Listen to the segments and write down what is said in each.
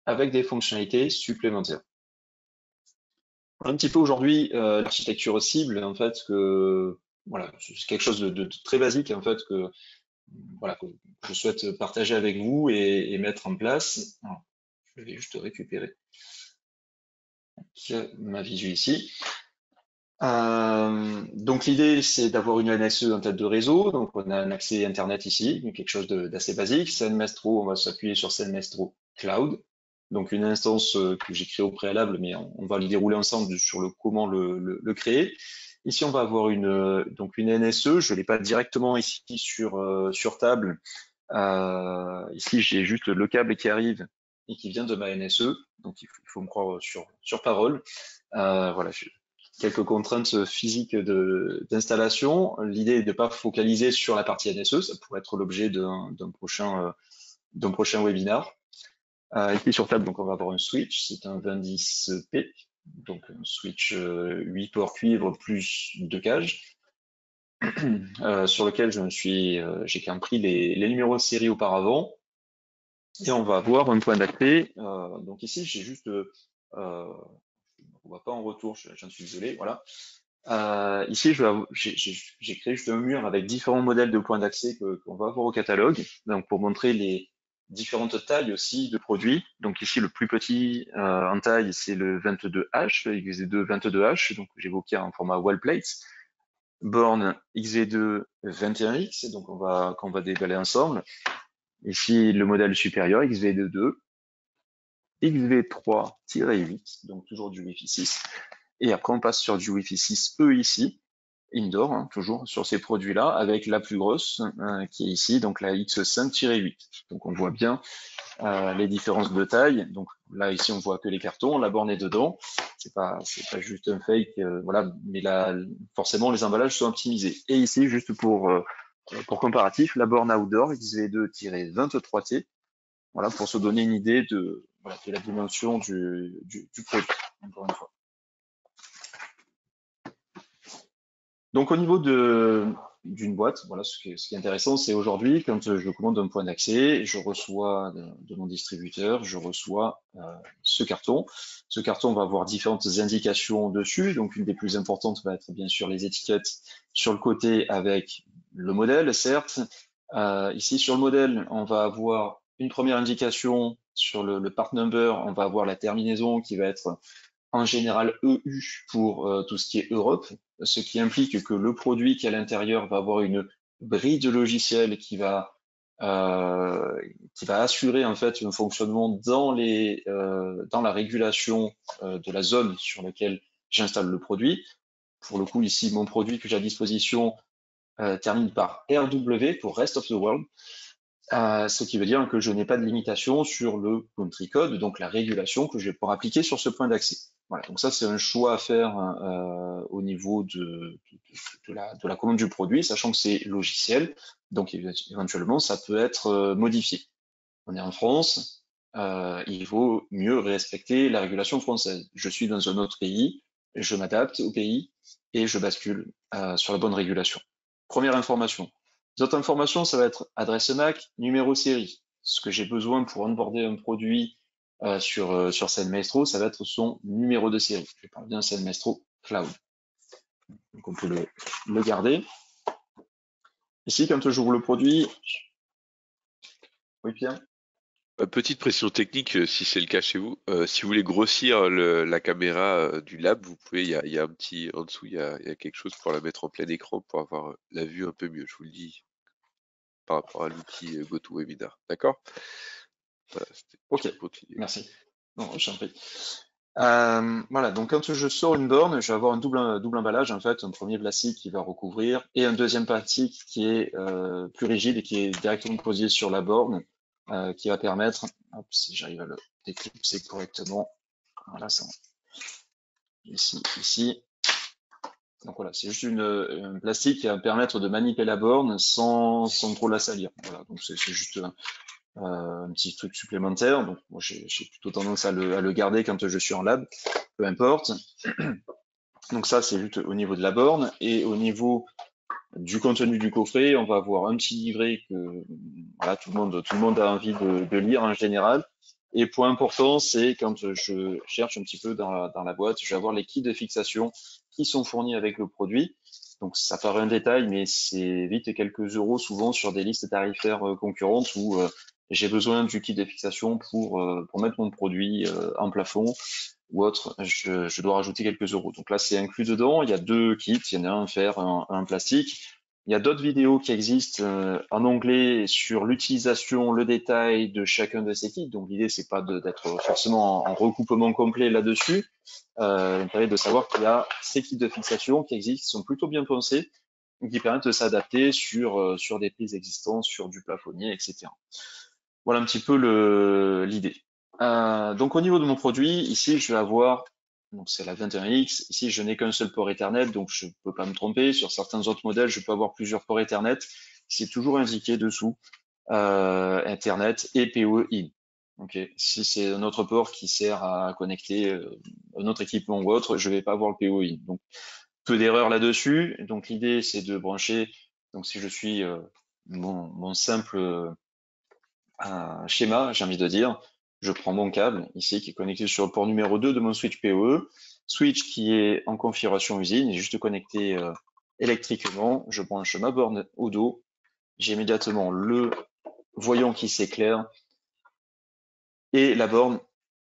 avec des fonctionnalités supplémentaires. Un petit peu aujourd'hui l'architecture cible, en fait, que voilà, c'est quelque chose de très basique, en fait, que voilà, que je souhaite partager avec vous et mettre en place. Alors, je vais juste récupérer ma visu ici. Donc l'idée c'est d'avoir une NSE en tête de réseau, donc on a un accès Internet ici, quelque chose d'assez basique. Senmestro, on va s'appuyer sur Senmestro Cloud, donc une instance que j'ai créée au préalable, mais on va le dérouler ensemble sur le comment le créer. Ici on va avoir donc une NSE, je l'ai pas directement ici sur table. Ici j'ai juste le câble qui arrive et qui vient de ma NSE, donc il faut me croire sur parole. Voilà, quelques contraintes physiques d'installation. L'idée est de ne pas focaliser sur la partie NSE, ça pourrait être l'objet d'un prochain webinar. Ici sur table, donc on va avoir un switch, c'est un 2010P, donc un switch 8 ports cuivre plus 2 cages, sur lequel j'ai compris les numéros de série auparavant, et on va avoir un point d'accès. Donc ici, j'ai juste, on voit pas en retour, j'en suis désolé, voilà. Ici, j'ai créé juste un mur avec différents modèles de points d'accès qu'on va avoir au catalogue, donc pour montrer les différentes tailles aussi de produits. Donc ici, le plus petit en taille, c'est le 22H, le XV2 22H, donc j'évoquais en format wall plate. Borne XV2 21X, donc qu'on va déballer ensemble. Ici, le modèle supérieur, XV22, XV3-8, donc toujours du Wi-Fi 6. Et après, on passe sur du Wi-Fi 6E ici, indoor, hein, toujours sur ces produits-là, avec la plus grosse qui est ici, donc la X5-8. Donc on voit bien les différences de taille. Donc là, ici, on voit que les cartons, la borne est dedans. C'est pas juste un fake, voilà. Mais là, forcément, les emballages sont optimisés. Et ici, juste pour comparatif, la borne outdoor XV2-23T, voilà, pour se donner une idée de la dimension du produit, encore une fois. Donc au niveau d'une boîte, voilà, ce qui est intéressant, c'est aujourd'hui, quand je commande un point d'accès, je reçois de mon distributeur, je reçois ce carton. Ce carton va avoir différentes indications dessus. Donc une des plus importantes va être bien sûr les étiquettes sur le côté avec le modèle, certes. Ici sur le modèle, on va avoir une première indication sur le part number, on va avoir la terminaison qui va être en général EU pour tout ce qui est Europe, ce qui implique que le produit qui est à l'intérieur va avoir une bride logicielle qui va assurer en fait un fonctionnement dans la régulation de la zone sur laquelle j'installe le produit. Pour le coup, ici, mon produit que j'ai à disposition termine par RW pour Rest of the World. Ce qui veut dire que je n'ai pas de limitation sur le country code, donc la régulation que je vais pouvoir appliquer sur ce point d'accès. Voilà, donc ça c'est un choix à faire au niveau de la commande du produit, sachant que c'est logiciel, donc éventuellement ça peut être modifié. On est en France, il vaut mieux respecter la régulation française. Je suis dans un autre pays, je m'adapte au pays et je bascule sur la bonne régulation. Première information. D'autres informations, ça va être adresse MAC, numéro série. Ce que j'ai besoin pour onboarder un produit sur Senmaestro, ça va être son numéro de série. Je parle bien Senmaestro Cloud. Donc on peut le garder. Ici, quand j'ouvre le produit, oui Pierre. Petite pression technique, si c'est le cas chez vous. Si vous voulez grossir la caméra du lab, vous pouvez, il y a un petit, en dessous, il y a quelque chose pour la mettre en plein écran pour avoir la vue un peu mieux, je vous le dis, par rapport à l'outil GoToWebinar. D'accord? Voilà, Ok, tu peux continuer. merci. Non, je t'en prie. Voilà, donc quand je sors une borne, je vais avoir un double emballage, en fait, un premier plastique qui va recouvrir et un deuxième plastique qui est plus rigide et qui est directement posé sur la borne, qui va permettre, hop, si j'arrive à le déclipser correctement, voilà, ça, ici. Donc voilà, c'est juste un plastique qui va permettre de manipuler la borne sans trop la salir. Voilà, donc c'est juste un petit truc supplémentaire. Donc moi j'ai plutôt tendance à le garder quand je suis en lab, peu importe. Donc ça c'est juste au niveau de la borne et au niveau du contenu du coffret, on va avoir un petit livret que voilà tout le monde a envie de lire en général. Et point important, c'est quand je cherche un petit peu dans la boîte, je vais avoir les kits de fixation qui sont fournis avec le produit. Donc ça paraît un détail, mais c'est vite quelques euros souvent sur des listes tarifaires concurrentes où j'ai besoin du kit de fixation pour mettre mon produit en plafond ou autre, je dois rajouter quelques euros. Donc là, c'est inclus dedans. Il y a deux kits, il y en a un en fer, un plastique. Il y a d'autres vidéos qui existent en anglais sur l'utilisation, le détail de chacun de ces kits. Donc l'idée, c'est pas d'être forcément en recoupement complet là-dessus. L'intérêt de savoir qu'il y a ces kits de fixation qui existent, qui sont plutôt bien pensés, qui permettent de s'adapter sur des prises existantes, sur du plafonnier, etc. Voilà un petit peu l'idée. Donc au niveau de mon produit, ici je vais avoir, donc c'est la 21X, ici je n'ai qu'un seul port Ethernet, donc je ne peux pas me tromper. Sur certains autres modèles, je peux avoir plusieurs ports Ethernet. C'est toujours indiqué dessous, Ethernet et PoE in. Okay. Si c'est un autre port qui sert à connecter un autre équipement ou autre, je vais pas avoir le PoE in. Donc peu d'erreurs là-dessus. Donc l'idée c'est de brancher, donc si je suis mon simple schéma, j'ai envie de dire, je prends mon câble ici qui est connecté sur le port numéro 2 de mon switch PoE, switch qui est en configuration usine, est juste connecté électriquement, je branche ma borne au dos, j'ai immédiatement le voyant qui s'éclaire et la borne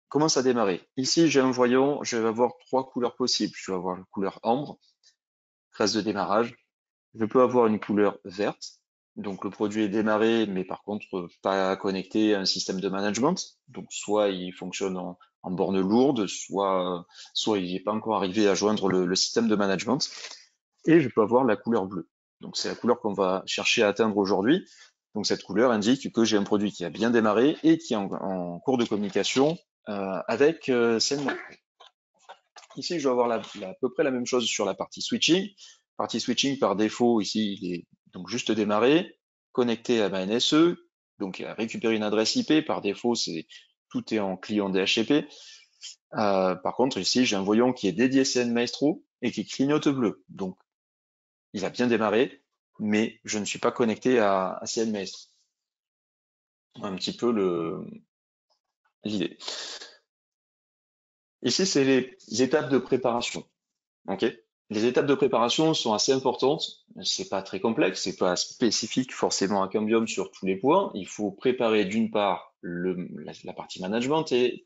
commence à démarrer. Ici, j'ai un voyant, je vais avoir trois couleurs possibles. Je vais avoir la couleur ambre, phase de démarrage. Je peux avoir une couleur verte, donc le produit est démarré, mais par contre pas connecté à un système de management. Donc soit il fonctionne en borne lourde, soit il n'est pas encore arrivé à joindre le système de management. Et je peux avoir la couleur bleue. Donc c'est la couleur qu'on va chercher à atteindre aujourd'hui. Donc cette couleur indique que j'ai un produit qui a bien démarré et qui est en cours de communication avec Sendmail. Ici, je vais avoir à peu près la même chose sur la partie switching. Partie switching, par défaut, ici, il est donc juste démarré, connecté à ma NSE, donc à récupérer une adresse IP. Par défaut, tout est en client DHCP. Par contre, ici, j'ai un voyant qui est dédié CN Maestro et qui clignote bleu. Donc, il a bien démarré, mais je ne suis pas connecté à CN Maestro. Un petit peu l'idée. Ici, c'est les étapes de préparation. Ok. Les étapes de préparation sont assez importantes. C'est pas très complexe, c'est pas spécifique forcément à Cambium sur tous les points. Il faut préparer d'une part la partie management et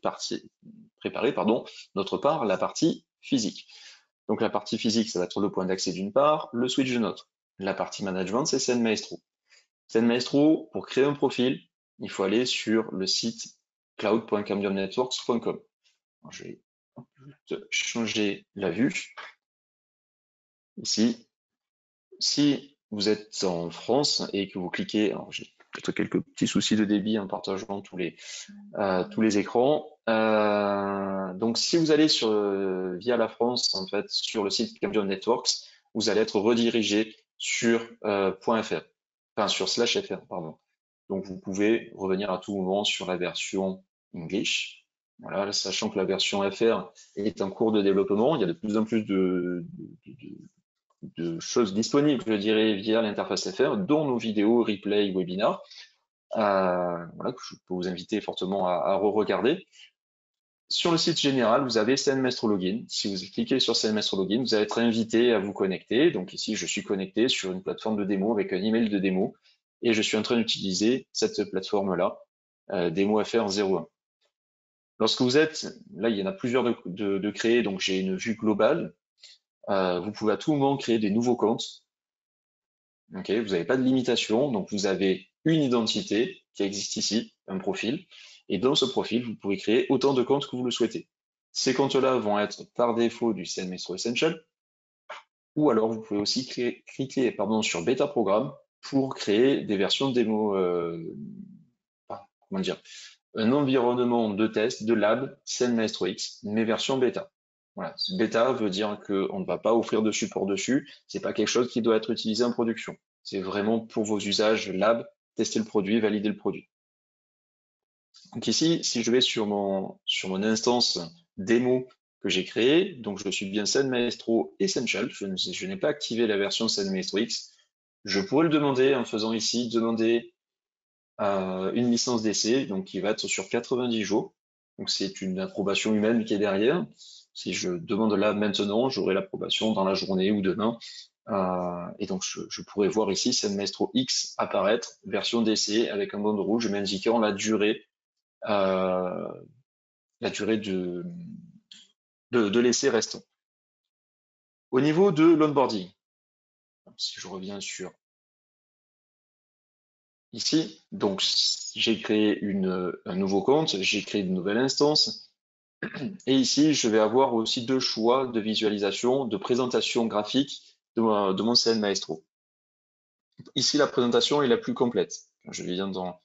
préparer, pardon, d'autre part la partie physique. Donc la partie physique, ça va être le point d'accès d'une part, le switch d'une autre. La partie management, c'est Sen Maestro. Sen Maestro, pour créer un profil, il faut aller sur le site cloud.cambiumnetworks.com. Je vais changer la vue. Ici, si vous êtes en France et que vous cliquez, alors j'ai peut-être quelques petits soucis de débit en partageant tous les écrans. Donc si vous allez via la France, en fait, sur le site Cambium Networks, vous allez être redirigé sur .fr, enfin sur /fr, pardon. Donc vous pouvez revenir à tout moment sur la version English. Voilà, sachant que la version FR est en cours de développement, il y a de plus en plus de choses disponibles, je dirais, via l'interface FR, dont nos vidéos, replay, webinars, voilà, que je peux vous inviter fortement à re-regarder. Sur le site général, vous avez CNMaestro Login. Si vous cliquez sur CNMaestro Login, vous allez être invité à vous connecter. Donc ici, je suis connecté sur une plateforme de démo avec un email de démo et je suis en train d'utiliser cette plateforme-là, démo FR 01. Lorsque vous êtes, là, il y en a plusieurs de créer, donc j'ai une vue globale. Vous pouvez à tout moment créer des nouveaux comptes. Okay, vous n'avez pas de limitation, donc vous avez une identité qui existe ici, un profil, et dans ce profil, vous pouvez créer autant de comptes que vous le souhaitez. Ces comptes-là vont être par défaut du CN Maestro Essential, ou alors vous pouvez aussi cliquer sur Beta Programme pour créer des versions de démo, comment dire, un environnement de test, de lab, CN Maestro X, mais version bêta. Voilà, bêta veut dire qu'on ne va pas offrir de support dessus, c'est pas quelque chose qui doit être utilisé en production. C'est vraiment pour vos usages lab, tester le produit, valider le produit. Donc ici, si je vais sur mon instance démo que j'ai créée, donc je suis bien Sen Maestro Essential, je n'ai pas activé la version Sen Maestro X, je pourrais le demander en faisant ici, demander une licence d'essai, donc qui va être sur 90 jours. Donc c'est une approbation humaine qui est derrière. Si je demande là maintenant, j'aurai l'approbation dans la journée ou demain. Et donc je pourrais voir ici SendMaestro X apparaître, version d'essai, avec un bandeau rouge m'indiquant la durée de l'essai restant. Au niveau de l'onboarding, si je reviens sur ici, donc j'ai créé un nouveau compte, j'ai créé une nouvelle instance, et ici je vais avoir aussi deux choix de visualisation, de présentation graphique de mon CN Maestro. Ici la présentation est la plus complète. Je viens dans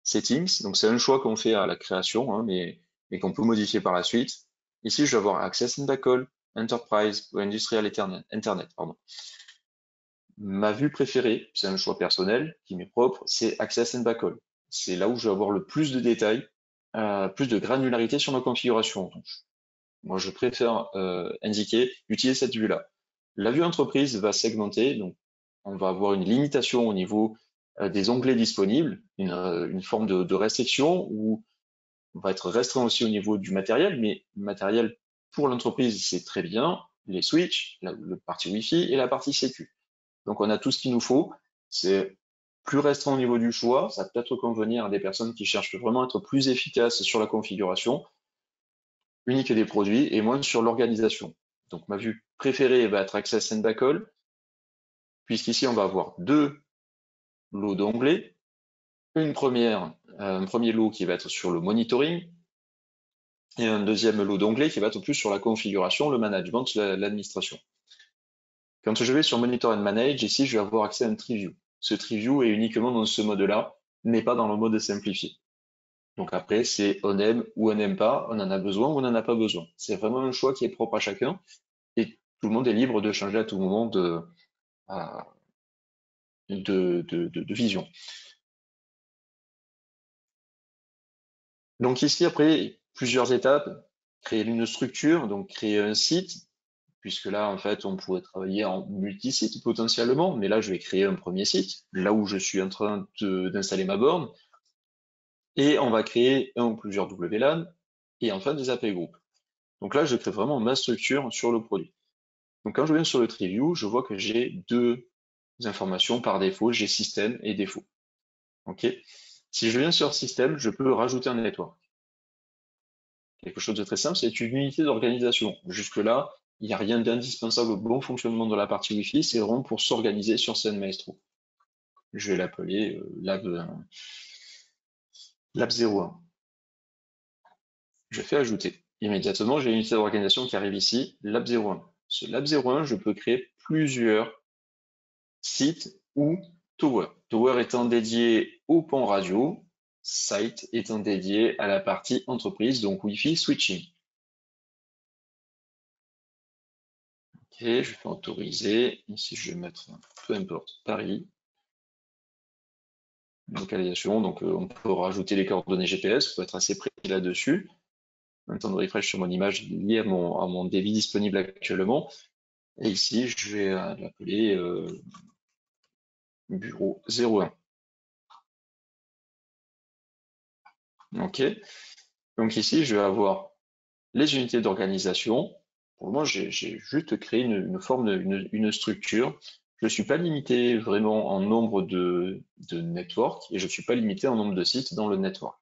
Settings, donc c'est un choix qu'on fait à la création, hein, mais qu'on peut modifier par la suite. Ici je vais avoir Access and Backall, Enterprise ou Industrial Internet. Pardon. Ma vue préférée, c'est un choix personnel qui m'est propre, c'est Access and Backall. C'est là où je vais avoir le plus de détails, plus de granularité sur ma configuration. Donc, moi, je préfère indiquer, utiliser cette vue-là. La vue entreprise va segmenter, donc on va avoir une limitation au niveau des onglets disponibles, une forme de restriction où on va être restreint aussi au niveau du matériel, mais le matériel pour l'entreprise, c'est très bien, les switches, le partie Wi-Fi et la partie sécu. Donc on a tout ce qu'il nous faut. C'est plus restreint au niveau du choix. Ça peut être convenir à des personnes qui cherchent vraiment à être plus efficaces sur la configuration, unique des produits, et moins sur l'organisation. Donc ma vue préférée va être Access and Backall, puisqu'ici on va avoir deux lots d'onglets. Un premier lot qui va être sur le monitoring, et un deuxième lot d'onglets qui va être plus sur la configuration, le management, l'administration. Quand je vais sur Monitor and Manage, ici, je vais avoir accès à un Tree View. Ce Tree View est uniquement dans ce mode-là, mais pas dans le mode simplifié. Donc après, c'est on aime ou on n'aime pas, on en a besoin ou on n'en a pas besoin. C'est vraiment un choix qui est propre à chacun, et tout le monde est libre de changer à tout moment de vision. Donc ici, après, plusieurs étapes, créer une structure, donc créer un site, puisque là, en fait, on pourrait travailler en multi-site potentiellement, mais là, je vais créer un premier site, là où je suis en train d'installer ma borne, et on va créer un ou plusieurs WLAN, et enfin des API groupes. Donc là, je crée vraiment ma structure sur le produit. Donc quand je viens sur le Tree View, je vois que j'ai deux informations par défaut, j'ai système et défaut. Ok. Si je viens sur système, je peux rajouter un network. Quelque chose de très simple, c'est une unité d'organisation. Jusque-là, il n'y a rien d'indispensable au bon fonctionnement de la partie Wi-Fi, c'est vraiment pour s'organiser sur SendMaestro. Je vais l'appeler Lab 01. Je fais ajouter. Immédiatement, j'ai une unité d'organisation qui arrive ici, Lab 01. Ce Lab 01, je peux créer plusieurs sites ou tower. Tower étant dédié au pan radio, site étant dédié à la partie entreprise, donc Wi-Fi switching. Ok, je fais autoriser. Ici, je vais mettre, peu importe, Paris. Localisation, donc on peut rajouter les coordonnées GPS, il faut être assez précis là-dessus. Un temps de refresh sur mon image lié à mon débit disponible actuellement. Et ici, je vais l'appeler bureau 01. Ok. Donc ici, je vais avoir les unités d'organisation. Pour le moment, j'ai juste créé une forme, une structure. Je ne suis pas limité vraiment en nombre de networks et je ne suis pas limité en nombre de sites dans le network.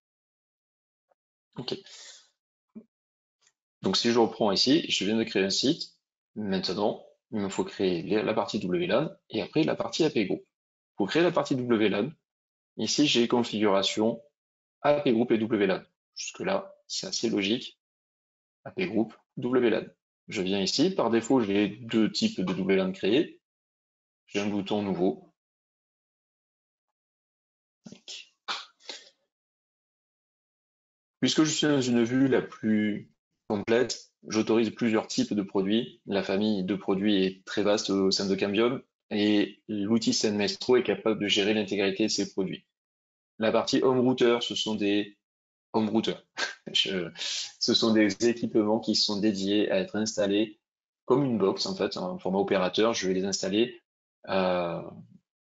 Ok. Donc si je reprends ici, je viens de créer un site. Maintenant, il me faut créer la partie WLAN et après la partie API Group. Pour créer la partie WLAN, ici j'ai configuration API Group et WLAN. Jusque-là, c'est assez logique. API Group, WLAN. Je viens ici, par défaut, j'ai deux types de WLAN créés. J'ai un bouton nouveau. Puisque je suis dans une vue la plus complète, j'autorise plusieurs types de produits. La famille de produits est très vaste au sein de Cambium et l'outil SendMaestro est capable de gérer l'intégralité de ces produits. La partie home router, ce sont des home routers. Ce sont des équipements qui sont dédiés à être installés comme une box en fait, en format opérateur. Je vais les installer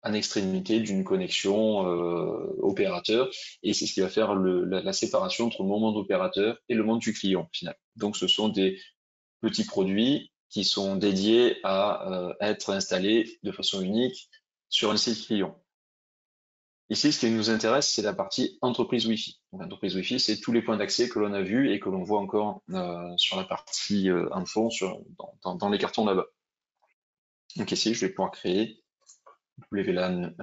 en extrémité d'une connexion opérateur, et c'est ce qui va faire la séparation entre mon monde opérateur et le monde du client au final. Donc ce sont des petits produits qui sont dédiés à être installés de façon unique sur un site client. Ici, ce qui nous intéresse, c'est la partie entreprise Wi-Fi. Donc, entreprise Wi-Fi, c'est tous les points d'accès que l'on a vus et que l'on voit encore sur la partie en fond, dans les cartons là-bas. Donc ici, je vais pouvoir créer WLAN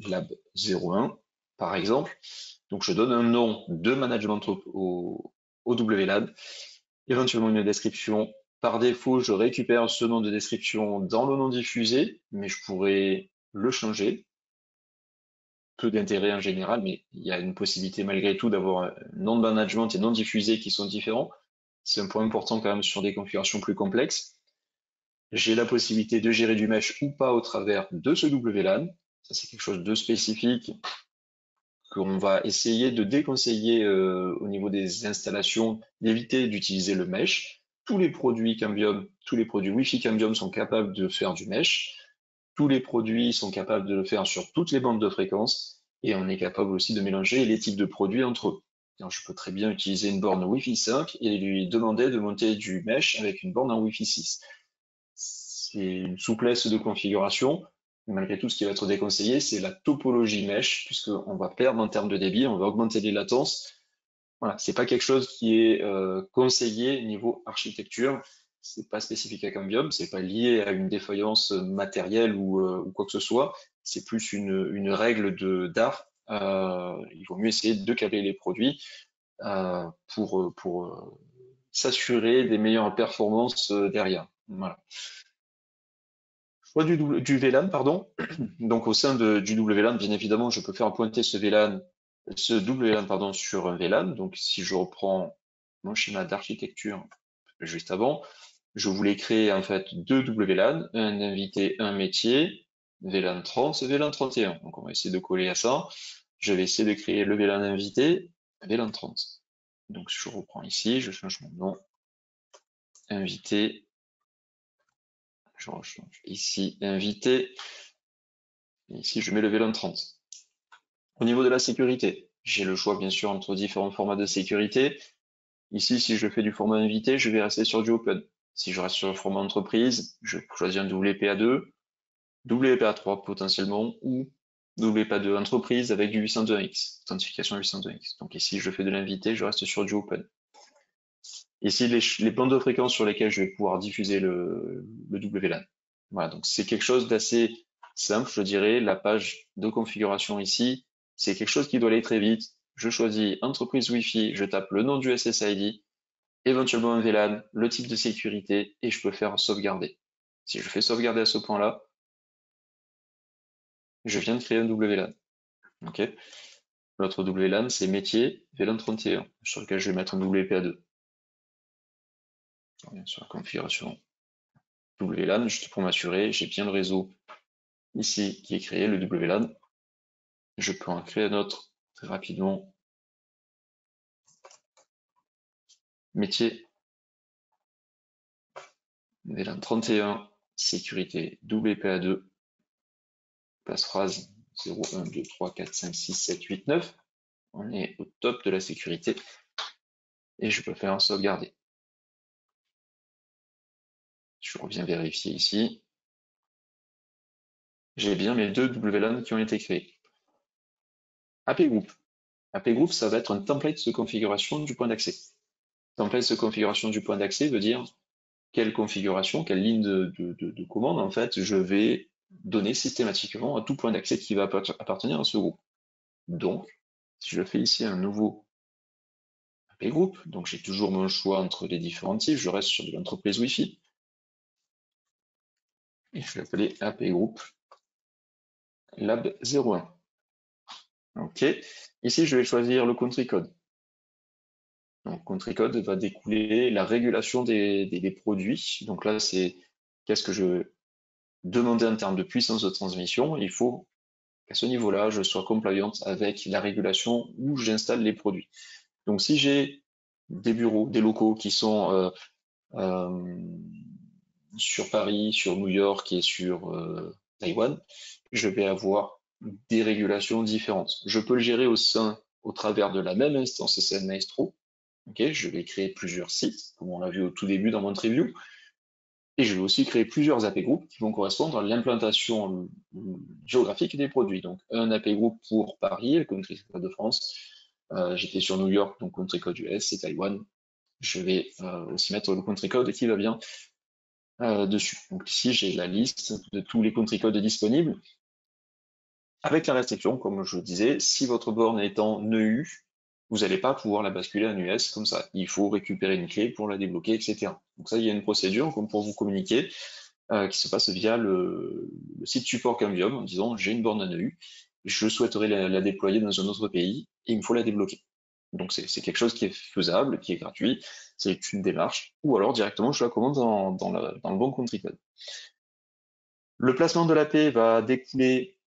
Lab 01, par exemple. Donc je donne un nom de management au WLAN, éventuellement une description. Par défaut, je récupère ce nom de description dans le nom diffusé, mais je pourrais le changer. Peu d'intérêt en général, mais il y a une possibilité malgré tout d'avoir un nom de management et nom diffusé qui sont différents. C'est un point important quand même sur des configurations plus complexes. J'ai la possibilité de gérer du mesh ou pas au travers de ce WLAN. Ça, c'est quelque chose de spécifique qu'on va essayer de déconseiller au niveau des installations, d'éviter d'utiliser le mesh. Tous les produits Cambium, tous les produits Wi-Fi Cambium sont capables de faire du mesh. Tous les produits sont capables de le faire sur toutes les bandes de fréquences et on est capable aussi de mélanger les types de produits entre eux. Alors, je peux très bien utiliser une borne Wi-Fi 5 et lui demander de monter du mesh avec une borne en Wi-Fi 6. C'est une souplesse de configuration. Malgré tout, ce qui va être déconseillé, c'est la topologie mesh, puisqu'on va perdre en termes de débit, on va augmenter les latences. Voilà, c'est pas quelque chose qui est conseillé niveau architecture. C'est pas spécifique à Cambium, c'est pas lié à une défaillance matérielle ou quoi que ce soit. C'est plus une règle d'art. Il vaut mieux essayer de câbler les produits pour s'assurer des meilleures performances derrière. Voilà. Choix du VLAN, pardon. Donc au sein du WLAN, bien évidemment, je peux faire pointer ce WLAN, pardon, sur un VLAN. Donc si je reprends mon schéma d'architecture juste avant, je voulais créer en fait deux WLAN, un invité, un métier, VLAN 30, VLAN 31. Donc on va essayer de coller à ça. Je vais essayer de créer le VLAN invité, VLAN 30. Donc je reprends ici, je change mon nom, invité, je rechange ici, invité, et ici je mets le VLAN 30. Au niveau de la sécurité, j'ai le choix bien sûr entre différents formats de sécurité. Ici, si je fais du format invité, je vais rester sur du open. Si je reste sur le format entreprise, je choisis un WPA2, WPA3 potentiellement, ou WPA2 entreprise avec du 802.1x, authentification 802.1x. Donc ici, je fais de l'invité, je reste sur du open. Ici, les bandes de fréquences sur lesquelles je vais pouvoir diffuser le WLAN. Voilà, donc c'est quelque chose d'assez simple, je dirais. La page de configuration ici, c'est quelque chose qui doit aller très vite. Je choisis entreprise Wi-Fi, je tape le nom du SSID, éventuellement un VLAN, le type de sécurité, et je peux faire sauvegarder. Si je fais sauvegarder à ce point-là, je viens de créer un WLAN. Ok. L'autre WLAN, c'est métier VLAN 31, sur lequel je vais mettre un WPA2. Je reviens sur la configuration WLAN, juste pour m'assurer, j'ai bien le réseau ici qui est créé, le WLAN. Je peux en créer un autre très rapidement. Métier, VLAN 31, sécurité WPA2, passe-phrase 0, 1, 2, 3, 4, 5, 6, 7, 8, 9. On est au top de la sécurité et je peux faire un sauvegarder. Je reviens vérifier ici. J'ai bien mes deux WLAN qui ont été créés. AP Group. AP Group, ça va être un template de configuration du point d'accès. Template de configuration du point d'accès veut dire quelle configuration, quelle ligne de commande, en fait, je vais donner systématiquement à tout point d'accès qui va appartenir à ce groupe. Donc, si je fais ici un nouveau AP Group, donc j'ai toujours mon choix entre les différents types, je reste sur de l'entreprise Wi-Fi, et je vais l'appeler AP Group Lab 01. OK. Ici, je vais choisir le country code. Donc, country code va découler la régulation des produits. Donc là, c'est qu'est-ce que je demandais en termes de puissance de transmission. Il faut qu'à ce niveau-là, je sois compliant avec la régulation où j'installe les produits. Donc, si j'ai des bureaux, des locaux qui sont sur Paris, sur New York et sur Taïwan, je vais avoir des régulations différentes. Je peux le gérer au travers de la même instance SN Maestro. Okay, je vais créer plusieurs sites, comme on l'a vu au tout début dans mon preview, et je vais aussi créer plusieurs AP groupes qui vont correspondre à l'implantation géographique des produits. Donc un AP group pour Paris, le country code de France. J'étais sur New York, donc country code US, et Taïwan. Je vais aussi mettre le country code qui va bien dessus. Donc ici, j'ai la liste de tous les country codes disponibles, avec la restriction, comme je disais, si votre borne est en EU, vous n'allez pas pouvoir la basculer en US comme ça. Il faut récupérer une clé pour la débloquer, etc. Donc ça, il y a une procédure comme pour vous communiquer qui se passe via le site support Cambium en disant j'ai une borne en EU, je souhaiterais la déployer dans un autre pays et il me faut la débloquer. Donc c'est quelque chose qui est faisable, qui est gratuit, c'est une démarche, ou alors directement je la commande dans le bon country code. Le placement de l'AP va découler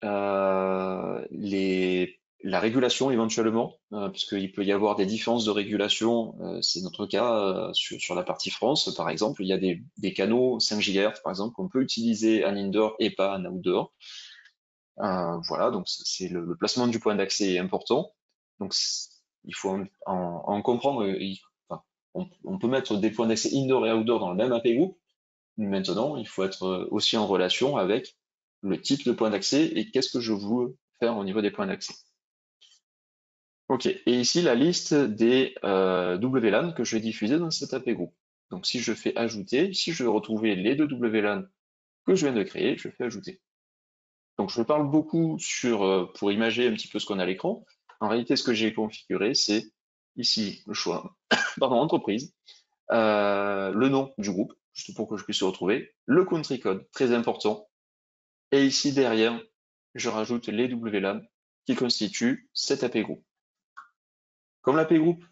la régulation éventuellement, puisqu'il peut y avoir des différences de régulation. C'est notre cas sur la partie France, par exemple. Il y a des canaux 5 GHz, par exemple, qu'on peut utiliser en indoor et pas en outdoor. Voilà, donc c'est le placement du point d'accès est important. Donc il faut en comprendre. Enfin, on peut mettre des points d'accès indoor et outdoor dans le même AP group. Maintenant, il faut être aussi en relation avec le type de point d'accès et qu'est-ce que je veux faire au niveau des points d'accès. Ok, et ici la liste des WLAN que je vais diffuser dans cet AP group. Donc si je fais ajouter, si je veux retrouver les deux WLAN que je viens de créer, je fais ajouter. Donc je parle beaucoup pour imager un petit peu ce qu'on a à l'écran. En réalité, ce que j'ai configuré, c'est ici le choix, pardon, entreprise, le nom du groupe, juste pour que je puisse le retrouver, le country code, très important, et ici derrière, je rajoute les WLAN qui constituent cet AP group. Comme l'AP group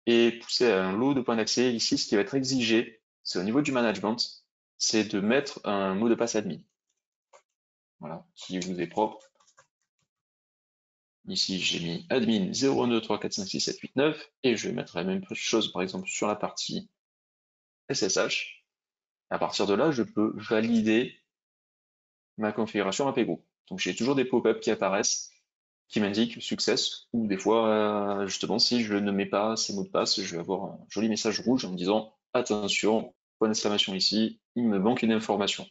est poussé à un lot de points d'accès, ici ce qui va être exigé, c'est au niveau du management, c'est de mettre un mot de passe admin. Voilà, qui vous est propre. Ici, j'ai mis admin 0, 1, 2, 3, 4, 5, 6, 7, 8, 9, et je vais mettre la même chose, par exemple, sur la partie SSH. À partir de là, je peux valider ma configuration AP group. Donc, j'ai toujours des pop-up qui apparaissent, qui m'indiquent success, ou des fois, justement, si je ne mets pas ces mots de passe, je vais avoir un joli message rouge en me disant, attention, point d'exclamation ici, il me manque une information.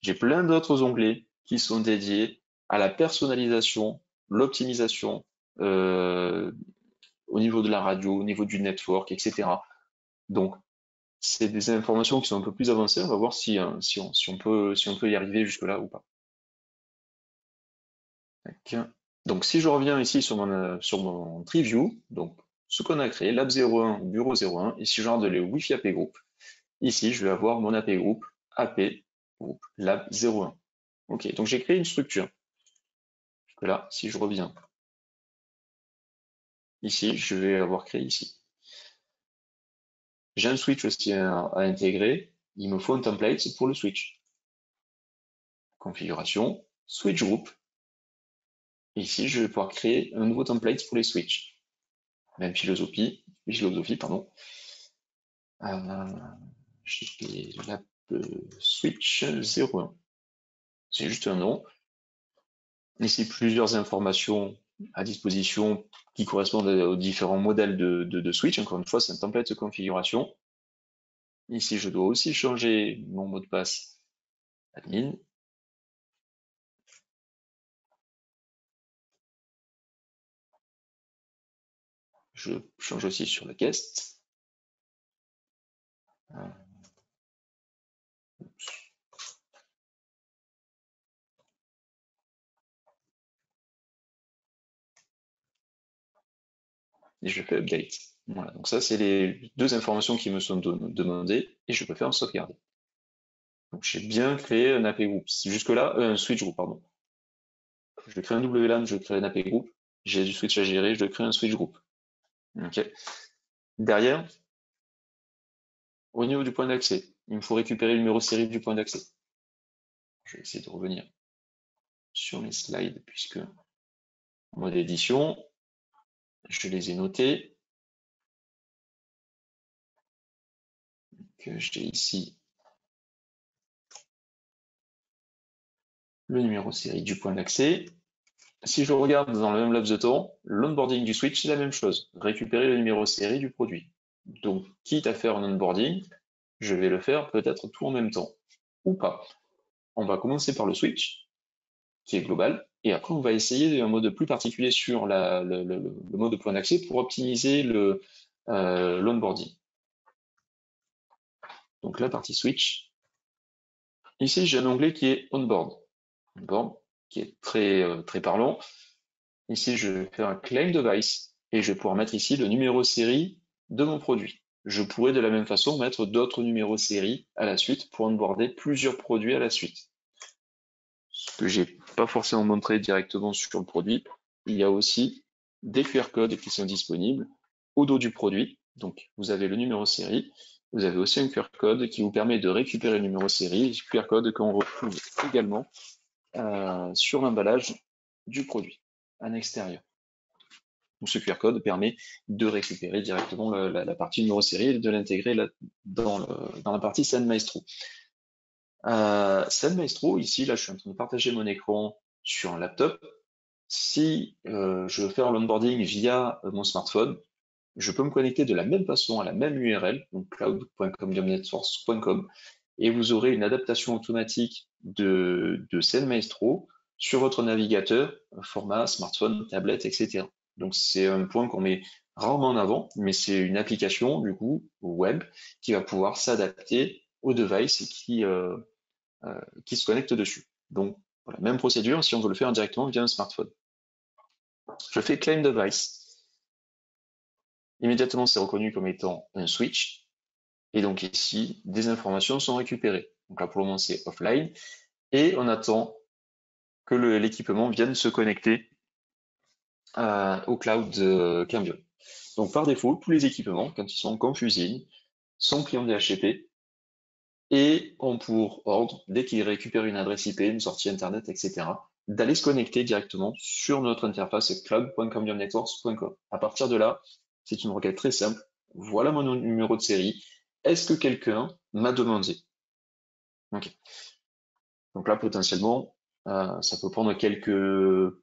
J'ai plein d'autres onglets qui sont dédiés à la personnalisation, l'optimisation, au niveau de la radio, au niveau du network, etc. Donc, c'est des informations qui sont un peu plus avancées. On va voir si on peut y arriver jusque-là ou pas. Donc, si je reviens ici sur mon tree view, donc ce qu'on a créé, Lab 01, Bureau 01, et si je regarde les Wi-Fi AP Group, ici, je vais avoir mon AP Group, AP Group Lab 01. Ok, donc j'ai créé une structure. Là, si je reviens ici, je vais avoir créé ici. J'ai un switch aussi à intégrer. Il me faut un template pour le switch. Configuration, switch group. Ici, je vais pouvoir créer un nouveau template pour les switches. Même philosophie, pardon. J'ai fait l'app switch 01. C'est juste un nom. Ici, plusieurs informations à disposition qui correspondent aux différents modèles de switch. Encore une fois, c'est un template de configuration. Ici, je dois aussi changer mon mot de passe admin. Je change aussi sur le guest. Et je fais update. Voilà, donc ça, c'est les deux informations qui me sont demandées et je peux faire un sauvegarder. Donc j'ai bien créé un AP group. Jusque-là, un switch group, pardon. Je crée un WLAN, je crée un AP group. J'ai du switch à gérer, je crée un switch group. Ok. Derrière, au niveau du point d'accès, il me faut récupérer le numéro série du point d'accès. Je vais essayer de revenir sur mes slides puisque en mode édition, je les ai notés. Que j'ai ici le numéro série du point d'accès. Si je regarde dans le même laps de temps, l'onboarding du switch, c'est la même chose. Récupérer le numéro série du produit. Donc, quitte à faire un onboarding, je vais le faire peut-être tout en même temps, ou pas. On va commencer par le switch, qui est global, et après on va essayer un mode plus particulier sur le mode point d'accès pour optimiser l'onboarding. Donc la partie switch. Ici, j'ai un onglet qui est onboard. Onboard, qui est très parlant. Ici, je vais faire un claim device et je vais pouvoir mettre ici le numéro série de mon produit. Je pourrais de la même façon mettre d'autres numéros série à la suite pour onboarder plusieurs produits à la suite. Ce que j'ai pas forcément montré directement sur le produit, il y a aussi des QR codes qui sont disponibles au dos du produit. Donc, vous avez le numéro série. Vous avez aussi un QR code qui vous permet de récupérer le numéro série, QR code qu'on retrouve également sur l'emballage du produit en extérieur. Donc, ce QR code permet de récupérer directement la partie numéro série et de l'intégrer dans la partie Send Maestro. Send Maestro, ici, là, je suis en train de partager mon écran sur un laptop. Si je veux faire l'onboarding via mon smartphone, je peux me connecter de la même façon à la même URL, donc cloud.combiumnetforce.com, et vous aurez une adaptation automatique de Send Maestro sur votre navigateur, format smartphone, tablette, etc. Donc c'est un point qu'on met rarement en avant, mais c'est une application du coup web qui va pouvoir s'adapter au device et qui se connecte dessus. Donc voilà, même procédure si on veut le faire directement via un smartphone. Je fais Claim Device. Immédiatement, c'est reconnu comme étant un switch. Et donc ici, des informations sont récupérées. Donc là, pour le moment, c'est offline. Et on attend que l'équipement vienne se connecter au cloud Cambium. Donc par défaut, tous les équipements, quand ils sont confusés, sont clients DHCP et ont pour ordre, dès qu'ils récupèrent une adresse IP, une sortie Internet, etc., d'aller se connecter directement sur notre interface cloud.cambiumnetworks.com. À partir de là, c'est une requête très simple. Voilà mon numéro de série. Est-ce que quelqu'un m'a demandé? Ok. Donc là, potentiellement, ça peut prendre quelques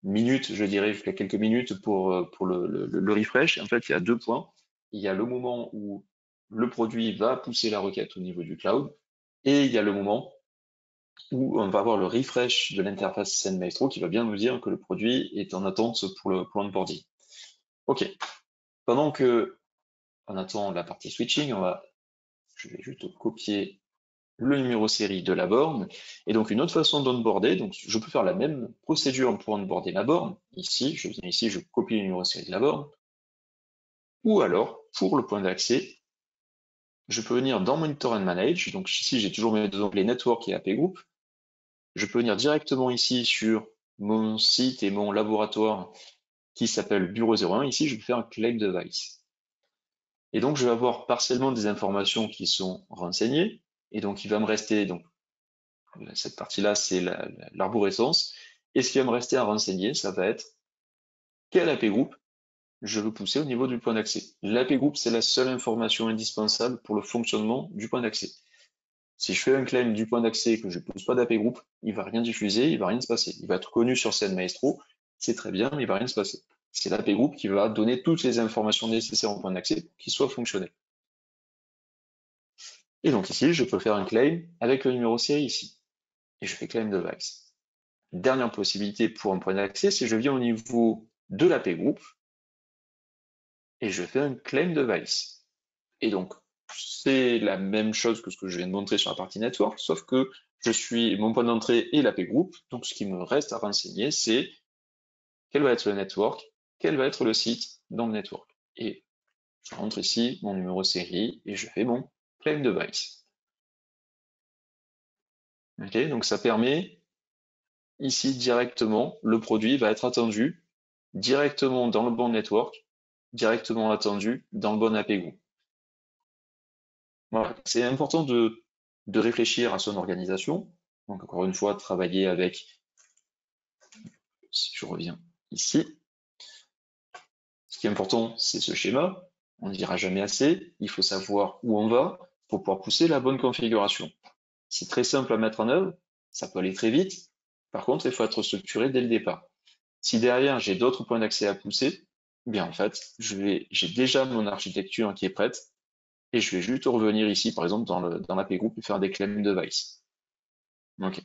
minutes, je dirais, jusqu'à quelques minutes pour le refresh. En fait, il y a deux points. Il y a le moment où le produit va pousser la requête au niveau du cloud, et il y a le moment où on va avoir le refresh de l'interface Send Maestro qui va bien nous dire que le produit est en attente pour l'onboarding. Ok. Pendant que on attend la partie switching, je vais juste copier le numéro série de la borne. Et donc une autre façon d'onboarder, donc je peux faire la même procédure pour onboarder ma borne. Ici, je viens ici, je copie le numéro série de la borne. Ou alors, pour le point d'accès, je peux venir dans Monitor and Manage. Donc ici, j'ai toujours mes deux onglets Network et AP Group. Je peux venir directement ici sur mon site et mon laboratoire qui s'appelle Bureau 01. Ici, je vais faire un Claim Device. Et donc, je vais avoir partiellement des informations qui sont renseignées. Et donc, il va me rester, donc, cette partie-là, c'est l'arborescence. Et ce qui va me rester à renseigner, ça va être quel AP group je veux pousser au niveau du point d'accès. L'AP group, c'est la seule information indispensable pour le fonctionnement du point d'accès. Si je fais un claim du point d'accès et que je ne pousse pas d'AP group, il va rien diffuser, il va rien se passer. Il va être connu sur Send Maestro, c'est très bien, mais il va rien se passer. C'est l'AP group qui va donner toutes les informations nécessaires au point d'accès pour qu'il soit fonctionnel. Et donc ici, je peux faire un claim avec le numéro série ici. Et je fais claim device. Dernière possibilité pour un point d'accès, c'est je viens au niveau de l'AP group et je fais un claim device. Et donc, c'est la même chose que ce que je viens de montrer sur la partie network, sauf que mon point d'entrée est l'AP group. Donc, ce qui me reste à renseigner, c'est quel va être le network, quel va être le site dans le network. Et je rentre ici mon numéro série et je fais mon claim device. Ok, donc ça permet ici directement, le produit va être attendu directement dans le bon network, directement attendu dans le bon AP group. Voilà, c'est important de réfléchir à son organisation. Donc encore une fois, travailler avec, si je reviens ici, ce qui est important, c'est ce schéma. On ne dira jamais assez. Il faut savoir où on va pour pouvoir pousser la bonne configuration. C'est très simple à mettre en œuvre. Ça peut aller très vite. Par contre, il faut être structuré dès le départ. Si derrière, j'ai d'autres points d'accès à pousser, eh bien en fait, j'ai déjà mon architecture qui est prête et je vais juste revenir ici, par exemple, dans l'AP Group et faire des claim device. Ok.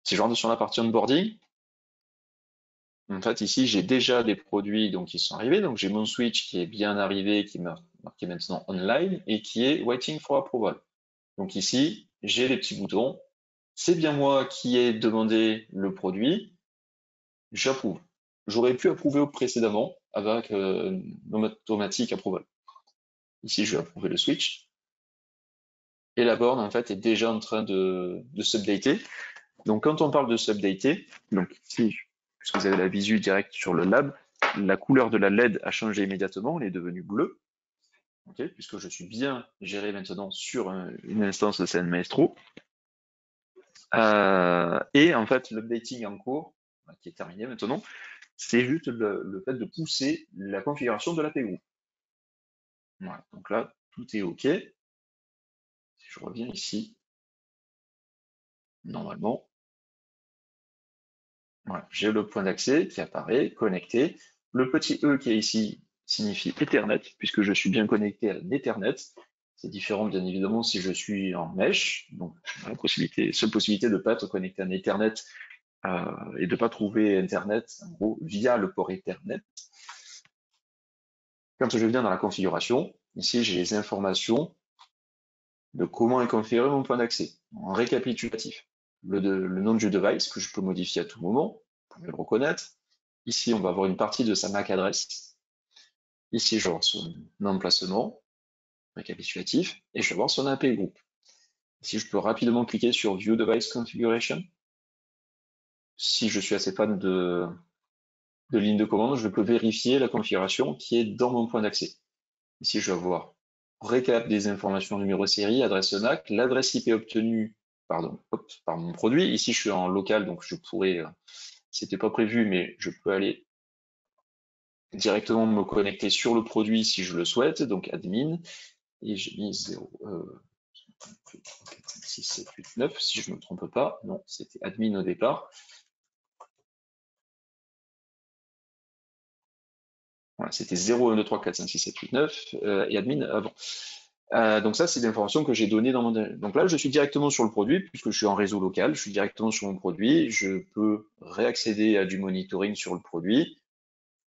Si je rentre sur la partie onboarding, en fait, ici, j'ai déjà des produits donc, qui sont arrivés. Donc, j'ai mon switch qui est bien arrivé, qui est marqué maintenant online et qui est waiting for approval. Donc ici, j'ai les petits boutons. C'est bien moi qui ai demandé le produit. J'approuve. J'aurais pu approuver précédemment avec automatique approval. Ici, je vais approuver le switch. Et la borne, en fait, est déjà en train de s'updater. Donc, quand on parle de s'updater, donc ici, puisque vous avez la visu directe sur le lab, la couleur de la LED a changé immédiatement, elle est devenue bleue, okay, puisque je suis bien géré maintenant sur une instance de CN Maestro. Et en fait, l'updating en cours, qui est terminé maintenant, c'est juste le fait de pousser la configuration de l'AP Group. Voilà, donc là, tout est OK. Si je reviens ici, normalement, voilà, j'ai le point d'accès qui apparaît, connecté. Le petit E qui est ici signifie Ethernet, puisque je suis bien connecté à l'Ethernet. C'est différent, bien évidemment, si je suis en mesh. Donc, la seule possibilité de ne pas être connecté à un Ethernet et de ne pas trouver Internet, en gros, via le port Ethernet. Quand je viens dans la configuration, ici, j'ai les informations de comment est configuré mon point d'accès, en récapitulatif. Le nom du device que je peux modifier à tout moment, vous pouvez le reconnaître. Ici, on va avoir une partie de sa MAC adresse. Ici, je vais avoir son emplacement récapitulatif et je vais voir son AP group. Ici, je peux rapidement cliquer sur View Device Configuration. Si je suis assez fan de ligne de commande, je peux vérifier la configuration qui est dans mon point d'accès. Ici, je vais avoir récap des informations numéro série, adresse NAC, l'adresse IP obtenue par mon produit. Ici, je suis en local, donc je pourrais, c'était pas prévu, mais je peux aller directement me connecter sur le produit si je le souhaite, donc admin, et j'ai mis 0, 4, 5, 6, 7, 8, 9, si je ne me trompe pas, non, c'était admin au départ. Voilà, c'était 0, 1, 2, 3, 4, 5, 6, 7, 8, 9, et admin avant. Donc ça, c'est l'information que j'ai donnée dans mon... Donc là, je suis directement sur le produit, puisque je suis en réseau local, je suis directement sur mon produit, je peux réaccéder à du monitoring sur le produit,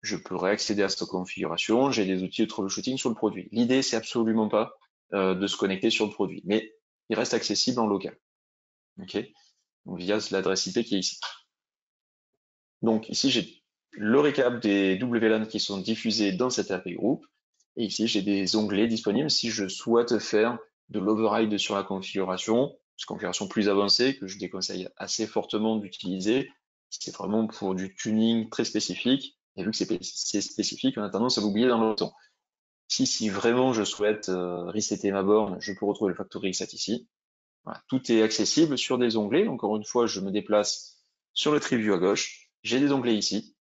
je peux réaccéder à cette configuration, j'ai des outils de troubleshooting sur le produit. L'idée, c'est absolument pas de se connecter sur le produit, mais il reste accessible en local. Ok, donc via l'adresse IP qui est ici. Donc ici, j'ai le récap des WLAN qui sont diffusés dans cet AP group. Et ici, j'ai des onglets disponibles si je souhaite faire de l'override sur la configuration, une configuration plus avancée que je déconseille assez fortement d'utiliser. C'est vraiment pour du tuning très spécifique. Et vu que c'est spécifique, on a tendance à l'oublier dans le temps. Si vraiment je souhaite resetter ma borne, je peux retrouver le factory reset ici. Voilà, tout est accessible sur des onglets. Encore une fois, je me déplace sur le tree view à gauche. J'ai des onglets ici,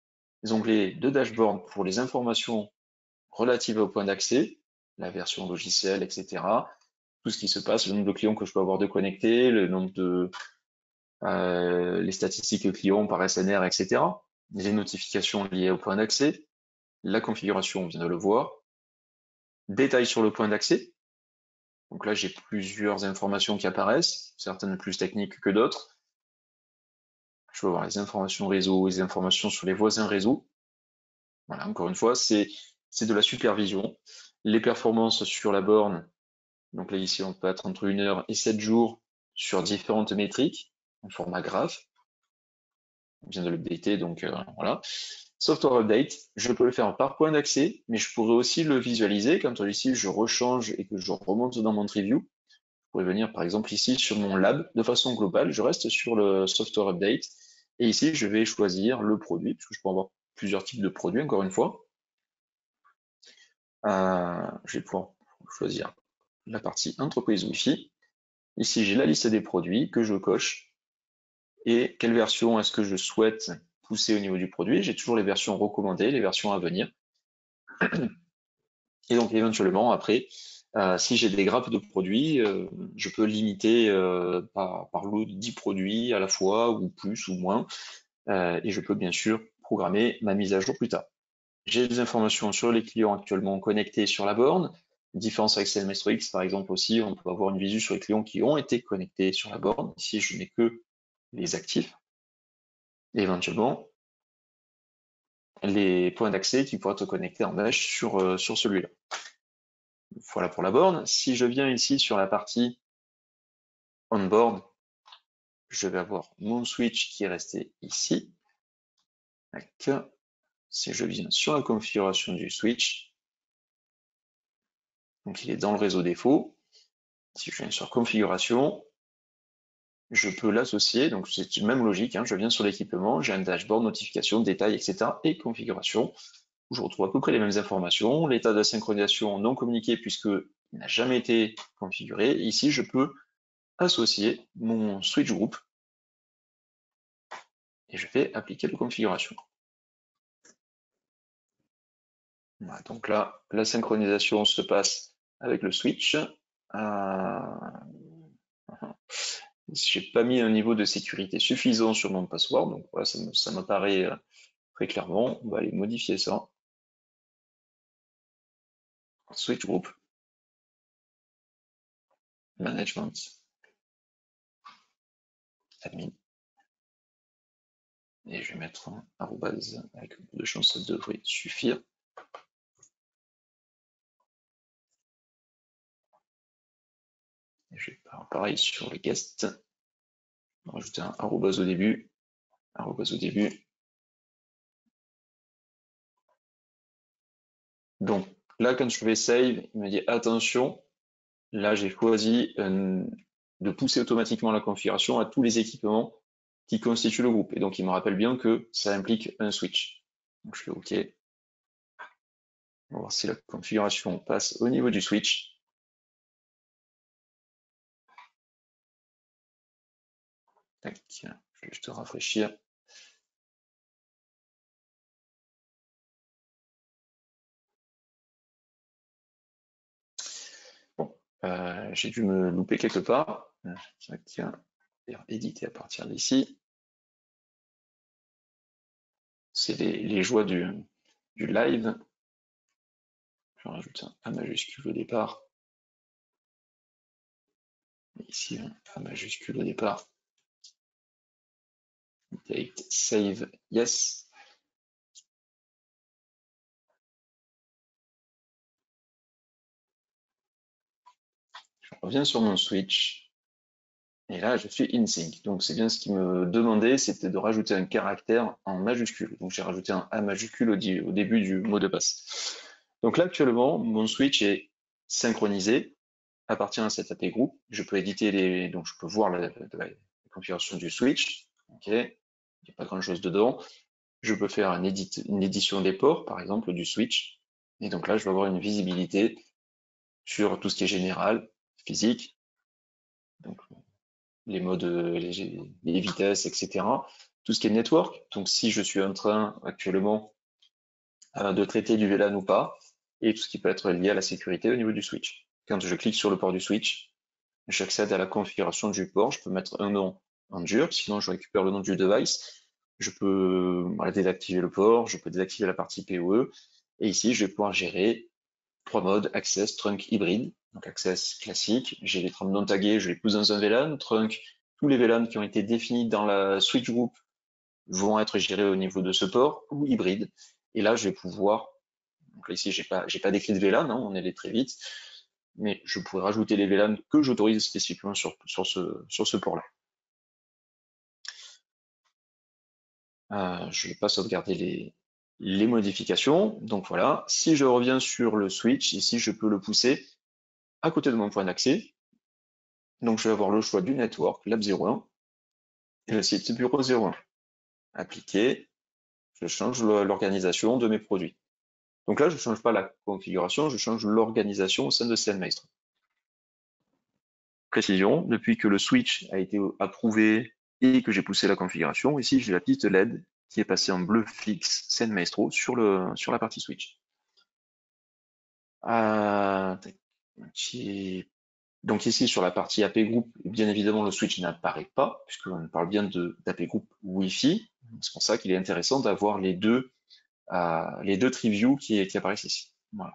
des onglets de dashboard pour les informations relatives au point d'accès, la version logicielle, etc. Tout ce qui se passe, le nombre de clients que je peux avoir de connectés, le nombre de les statistiques clients par SNR, etc. Les notifications liées au point d'accès, la configuration, on vient de le voir, détails sur le point d'accès. Donc là, j'ai plusieurs informations qui apparaissent, certaines plus techniques que d'autres. Je peux avoir les informations réseau, les informations sur les voisins réseau. Voilà, encore une fois, c'est de la supervision. Les performances sur la borne, donc là ici on peut être entre 1 heure et 7 jours sur différentes métriques en format graphe. On vient de l'updater, donc voilà. Software update, je peux le faire par point d'accès, mais je pourrais aussi le visualiser quand ici je rechange et que je remonte dans mon TreeView. Je pourrais venir par exemple ici sur mon lab de façon globale, je reste sur le software update et ici je vais choisir le produit, parce que je peux avoir plusieurs types de produits encore une fois. Je vais pouvoir choisir la partie entreprise Wi-Fi. Ici j'ai la liste des produits que je coche et quelle version est-ce que je souhaite pousser au niveau du produit. J'ai toujours les versions recommandées, les versions à venir. Et donc éventuellement après, Si j'ai des grappes de produits, je peux limiter par lot de 10 produits à la fois, ou plus ou moins, et je peux bien sûr programmer ma mise à jour plus tard. J'ai des informations sur les clients actuellement connectés sur la borne. Différence avec CNMaestro X, par exemple aussi, on peut avoir une visu sur les clients qui ont été connectés sur la borne. Ici, je n'ai que les actifs. Et éventuellement, les points d'accès qui pourraient être connectés en mesh sur celui-là. Voilà pour la borne. Si je viens ici sur la partie onboard, je vais avoir mon switch qui est resté ici. Si je viens sur la configuration du switch, donc il est dans le réseau défaut. Si je viens sur configuration, je peux l'associer, donc c'est une même logique, hein, je viens sur l'équipement, j'ai un dashboard, notification, détails, etc. et configuration, où je retrouve à peu près les mêmes informations, l'état de synchronisation non communiqué puisqu'il n'a jamais été configuré. Ici, je peux associer mon switch group et je vais appliquer la configuration. Voilà, donc là, la synchronisation se passe avec le switch. J'ai pas mis un niveau de sécurité suffisant sur mon password, donc voilà, ça m'apparaît très clairement. On va aller modifier ça. Switch group, management, admin. Et je vais mettre un arrobase avec un peu de chance, ça devrait suffire. Et je vais faire pareil sur les guests. On va rajouter un arrobase au début. Arrobase au début. Donc là, quand je vais save, il me dit attention, là j'ai choisi de pousser automatiquement la configuration à tous les équipements qui constituent le groupe. Et donc il me rappelle bien que ça implique un switch. Donc je fais OK. On va voir si la configuration passe au niveau du switch. Tac, je vais juste rafraîchir. Bon, j'ai dû me louper quelque part. Tiens, éditer à partir d'ici. C'est les joies du live. Je rajoute un A majuscule au départ. Ici, un A majuscule au départ. Date, save, yes. Je reviens sur mon switch. Et là, je suis in sync. Donc, c'est bien ce qu'il me demandait, c'était de rajouter un caractère en majuscule. Donc, j'ai rajouté un A majuscule au début du mot de passe. Donc là, actuellement, mon switch est synchronisé, appartient à cet API group. Je peux éditer donc je peux voir la configuration du switch. Ok, il n'y a pas grand chose dedans. Je peux faire une édition des ports, par exemple, du switch. Et donc là, je vais avoir une visibilité sur tout ce qui est général, physique, donc les modes, les vitesses, etc. Tout ce qui est network. Donc si je suis en train actuellement de traiter du VLAN ou pas, et tout ce qui peut être lié à la sécurité au niveau du switch. Quand je clique sur le port du switch, j'accède à la configuration du port, je peux mettre un nom en dur, sinon je récupère le nom du device, je peux désactiver le port, je peux désactiver la partie PoE, et ici je vais pouvoir gérer 3 modes, access, trunk, hybride. Donc access classique, j'ai les trames non taguées, je les pousse dans un VLAN, trunk, tous les VLAN qui ont été définis dans la switch group vont être gérés au niveau de ce port, ou hybride. Et là, je vais pouvoir, donc là, ici, j'ai pas d'écrit de VLAN, hein, on est allé très vite, mais je pourrais rajouter les VLAN que j'autorise spécifiquement sur ce port-là. Je vais pas sauvegarder les modifications. Donc voilà, si je reviens sur le switch, ici, je peux le pousser à côté de mon point d'accès. Donc je vais avoir le choix du network, lab 01, et le site bureau 01. Appliquer, je change l'organisation de mes produits. Donc là, je ne change pas la configuration, je change l'organisation au sein de CNMaestro. Précision, depuis que le switch a été approuvé et que j'ai poussé la configuration, ici j'ai la petite LED qui est passée en bleu fixe CNMaestro sur la partie switch. Donc ici, sur la partie AP Group, bien évidemment, le switch n'apparaît pas, puisqu'on parle bien d'AP Group Wi-Fi. C'est pour ça qu'il est intéressant d'avoir les deux tree views qui apparaissent ici. Voilà.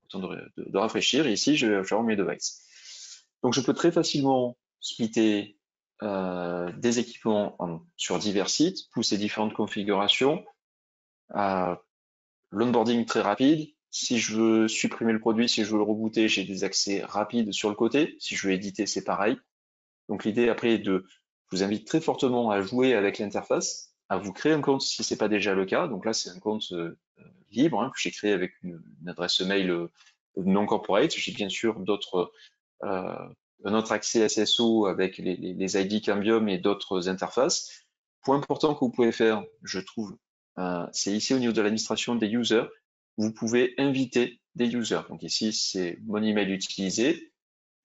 Autant de rafraîchir. Et ici, je vais avoir mes devices. Donc je peux très facilement splitter des équipements sur divers sites, pousser différentes configurations, l'onboarding très rapide. Si je veux supprimer le produit, si je veux le rebooter, j'ai des accès rapides sur le côté. Si je veux éditer, c'est pareil. Donc l'idée après est je vous invite très fortement à jouer avec l'interface, à vous créer un compte si c'est pas déjà le cas. Donc là, c'est un compte libre que j'ai créé avec une adresse mail non corporate. J'ai bien sûr un autre accès SSO avec les ID Cambium et d'autres interfaces. Point important que vous pouvez faire, je trouve, c'est ici au niveau de l'administration des users, vous pouvez inviter des users. Donc ici, c'est mon email utilisé.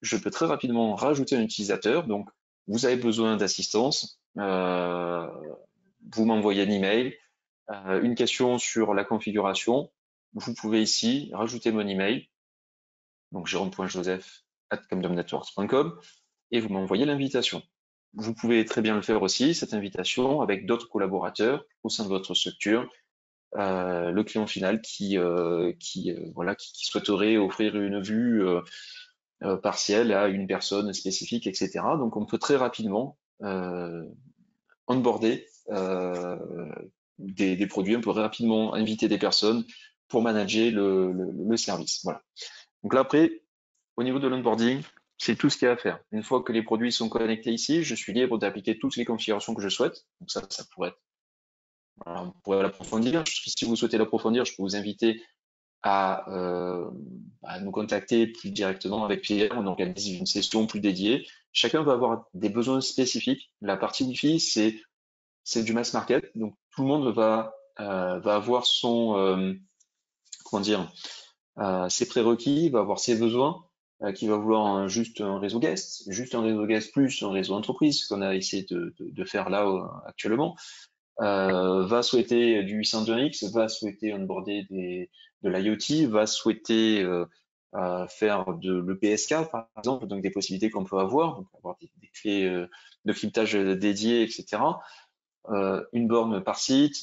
Je peux très rapidement rajouter un utilisateur. Donc, vous avez besoin d'assistance, vous m'envoyez un email, une question sur la configuration. Vous pouvez ici rajouter mon email, donc jérôme.joseph@camdomnetworks.com, et vous m'envoyez l'invitation. Vous pouvez très bien le faire aussi, cette invitation, avec d'autres collaborateurs au sein de votre structure, le client final qui souhaiterait offrir une vue partielle à une personne spécifique, etc. Donc on peut très rapidement onboarder des produits, on peut rapidement inviter des personnes pour manager le service. Voilà. Donc là après, au niveau de l'onboarding, c'est tout ce qu'il y a à faire. Une fois que les produits sont connectés ici, je suis libre d'appliquer toutes les configurations que je souhaite. Donc ça pourrait être, voilà, on pourrait l'approfondir. Si vous souhaitez l'approfondir, je peux vous inviter à nous contacter plus directement avec Pierre. On organise une session plus dédiée. Chacun va avoir des besoins spécifiques. La partie Wi-Fi, c'est du mass market, donc tout le monde va avoir son comment dire ses prérequis, va avoir ses besoins, qui va vouloir juste un réseau guest plus un réseau entreprise, qu'on a essayé de faire là actuellement. Va souhaiter du 802.1x, va souhaiter onboarder de l'IoT, va souhaiter faire de l'EPSK par exemple, donc des possibilités qu'on peut avoir, donc avoir des clés de cryptage dédiées, etc. Une borne par site,